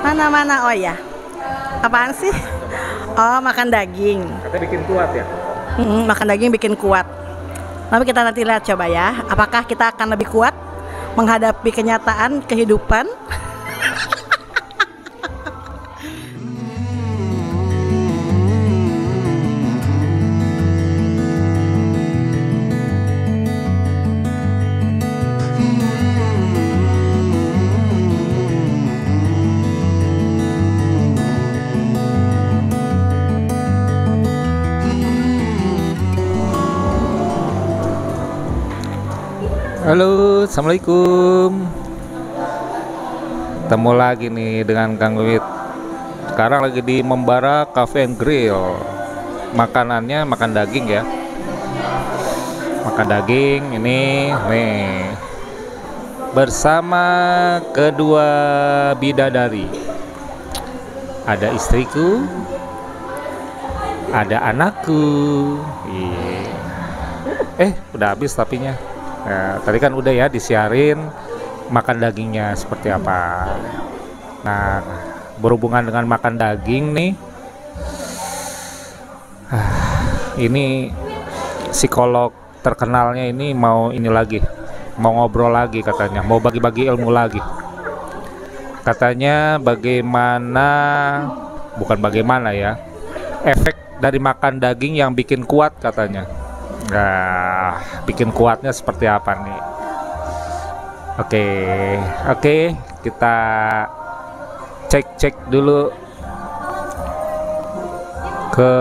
Mana-mana, oh ya. Apaan sih? Oh, makan daging. Katanya bikin kuat ya? Makan daging bikin kuat. Tapi kita nanti lihat coba ya. Apakah kita akan lebih kuat menghadapi kenyataan kehidupan? Halo, assalamualaikum. Ketemu lagi nih dengan Kang Wit. Sekarang lagi di Membara Cafe and Grill. Makanannya makan daging ya. Makan daging ini nih. Bersama kedua bidadari. Ada istriku, ada anakku. Udah habis tapinya. Nah, tadi kan udah ya disiarin makan dagingnya seperti apa. Nah, berhubungan dengan makan daging nih, ini psikolog terkenalnya ini mau ngobrol lagi katanya, mau bagi-bagi ilmu lagi. Katanya bukan bagaimana ya, efek dari makan daging yang bikin kuat katanya. Nah, bikin kuatnya seperti apa nih? Oke, kita cek dulu ke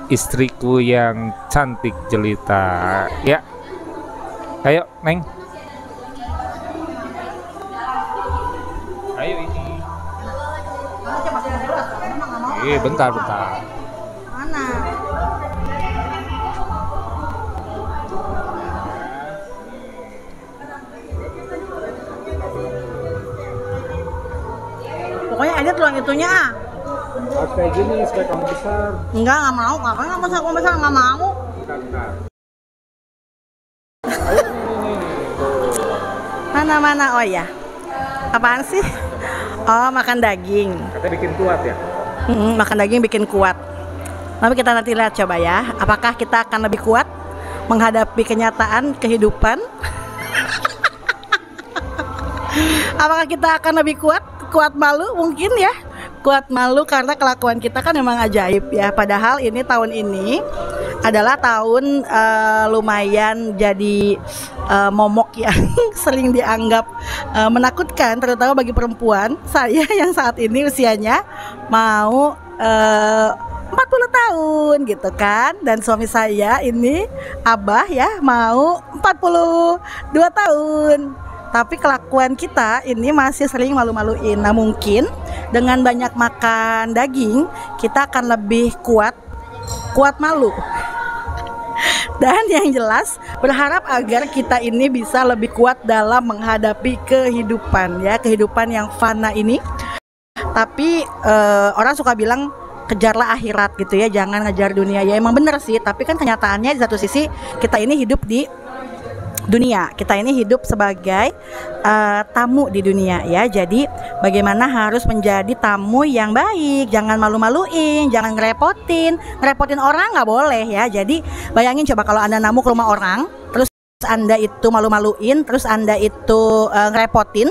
istriku yang cantik jelita. Ya, ayo Neng. Ayo ini. Bentar. Mana? Pokoknya ada tulang itunya. Harus kayak gini supaya kamu besar. Nggak mau. Ngapain nggak besar? Nggak mau. Bentar. Ayo nih. Mana-mana, oh ya. Apaan sih? Oh, makan daging. Katanya bikin kuat ya? Makan daging bikin kuat. Tapi kita nanti lihat coba ya. Apakah kita akan lebih kuat menghadapi kenyataan kehidupan? Apakah kita akan lebih kuat malu mungkin ya, kuat malu karena kelakuan kita kan memang ajaib ya. Padahal tahun ini adalah tahun lumayan jadi momok yang sering dianggap menakutkan, terutama bagi perempuan. Saya yang saat ini usianya mau 40 tahun gitu kan, dan suami saya ini Abah ya mau 42 tahun. Tapi kelakuan kita ini masih sering malu-maluin. Nah, mungkin dengan banyak makan daging kita akan lebih kuat malu. Dan yang jelas berharap agar kita ini bisa lebih kuat dalam menghadapi kehidupan ya, kehidupan yang fana ini. Tapi orang suka bilang kejarlah akhirat gitu ya, jangan ngejar dunia. Ya emang bener sih, tapi kan kenyataannya di satu sisi kita ini hidup di dunia, kita ini hidup sebagai tamu di dunia ya. Jadi bagaimana harus menjadi tamu yang baik, jangan malu-maluin, jangan ngerepotin orang nggak boleh ya. Jadi bayangin coba kalau Anda namu ke rumah orang, terus Anda itu malu-maluin, terus Anda itu ngerepotin,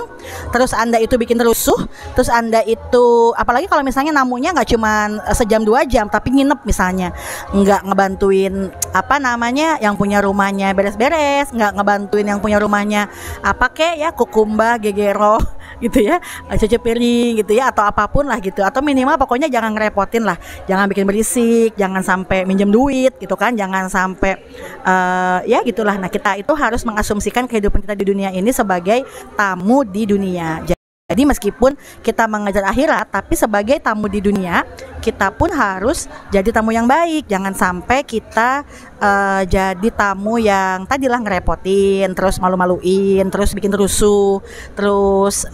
terus Anda itu bikin rusuh, terus Anda itu apalagi kalau misalnya namunya nggak cuma sejam 2 jam tapi nginep misalnya, nggak ngebantuin yang punya rumahnya beres-beres, nggak ngebantuin yang punya rumahnya kukumba, gegero gitu ya, cuci piring gitu ya, atau apapun lah gitu, atau minimal pokoknya jangan ngerepotin lah, jangan bikin berisik, jangan sampai minjem duit gitu kan, jangan sampai ya gitulah. Nah, kita itu harus mengasumsikan kehidupan kita di dunia ini sebagai tamu di dunia. Jadi meskipun kita mengejar akhirat, tapi sebagai tamu di dunia kita pun harus jadi tamu yang baik. Jangan sampai kita jadi tamu yang tadilah ngerepotin, terus malu-maluin, terus bikin rusuh, terus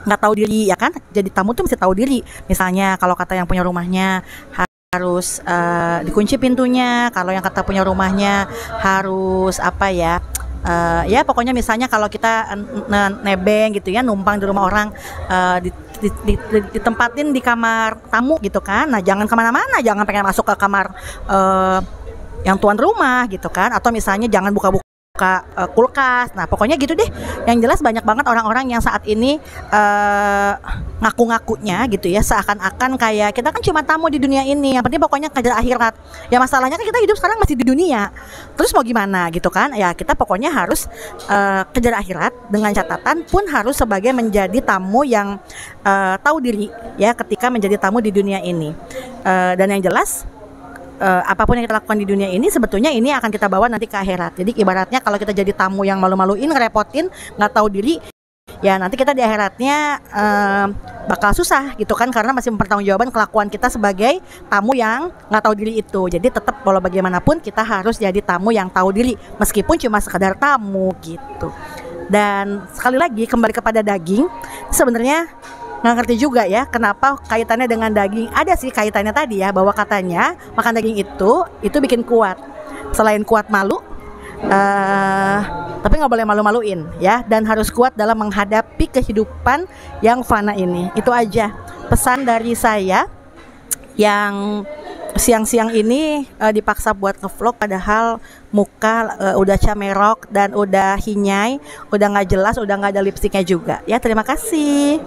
nggak tahu diri ya kan. Jadi tamu tuh mesti tahu diri. Misalnya kalau kata yang punya rumahnya harus dikunci pintunya, kalau yang kata punya rumahnya harus Ya pokoknya misalnya kalau kita nebeng gitu ya, numpang di rumah orang, ditempatin di kamar tamu gitu kan. Nah jangan kemana-mana, jangan pengen masuk ke kamar yang tuan rumah gitu kan, atau misalnya jangan buka-buka kulkas. Nah pokoknya gitu deh. Yang jelas banyak banget orang-orang yang saat ini ngaku-ngakunya gitu ya, seakan-akan kayak kita kan cuma tamu di dunia ini, yang penting pokoknya kejar akhirat. Ya masalahnya kan kita hidup sekarang masih di dunia, terus mau gimana gitu kan. Ya kita pokoknya harus kejar akhirat, dengan catatan pun harus sebagai menjadi tamu yang tahu diri ya ketika menjadi tamu di dunia ini. Dan yang jelas apapun yang kita lakukan di dunia ini sebetulnya ini akan kita bawa nanti ke akhirat. Jadi ibaratnya kalau kita jadi tamu yang malu-maluin, ngerepotin, nggak tahu diri, ya nanti kita di akhiratnya bakal susah gitu kan, karena masih mempertanggungjawabkan kelakuan kita sebagai tamu yang nggak tahu diri itu. Jadi tetap walau bagaimanapun kita harus jadi tamu yang tahu diri, meskipun cuma sekadar tamu gitu. Dan sekali lagi kembali kepada daging, sebenarnya nggak ngerti juga ya kenapa kaitannya dengan daging. Ada sih kaitannya tadi ya, bahwa katanya makan daging itu bikin kuat. Selain kuat malu, tapi nggak boleh malu-maluin ya, dan harus kuat dalam menghadapi kehidupan yang fana ini. Itu aja pesan dari saya yang siang-siang ini dipaksa buat ngevlog, padahal muka udah camerok dan udah hinyai, udah nggak jelas, udah nggak ada lipstiknya juga ya. Terima kasih.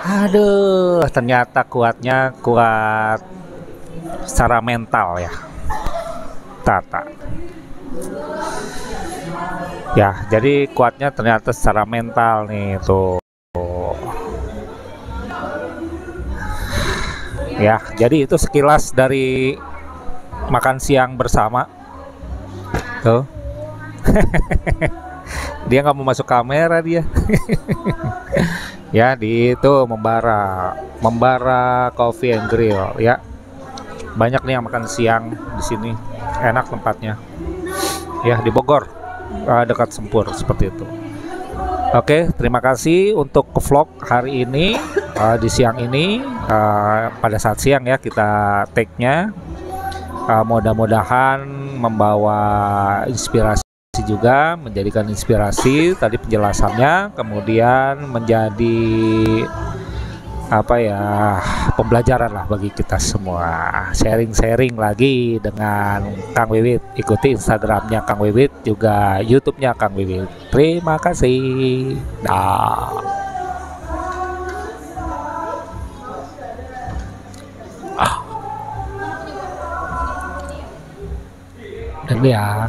Aduh, ternyata kuatnya kuat secara mental ya, Tata. Ya, jadi kuatnya ternyata secara mental nih tuh. Ya, jadi itu sekilas dari makan siang bersama. Tuh. Dia nggak mau masuk kamera dia. Ya, di itu Membara Coffee and Grill ya. Banyak nih yang makan siang di sini. Enak tempatnya. Ya, di Bogor. Dekat Sempur seperti itu. Oke, terima kasih untuk vlog hari ini di siang ini. Pada saat siang ya kita take-nya. Mudah-mudahan membawa inspirasi juga, menjadikan inspirasi tadi penjelasannya, kemudian menjadi apa ya, pembelajaran lah bagi kita semua. Sharing-sharing lagi dengan Kang Wiwit. Ikuti Instagramnya Kang Wiwit, juga YouTube-nya Kang Wiwit. Terima kasih. Dah. Dan ya.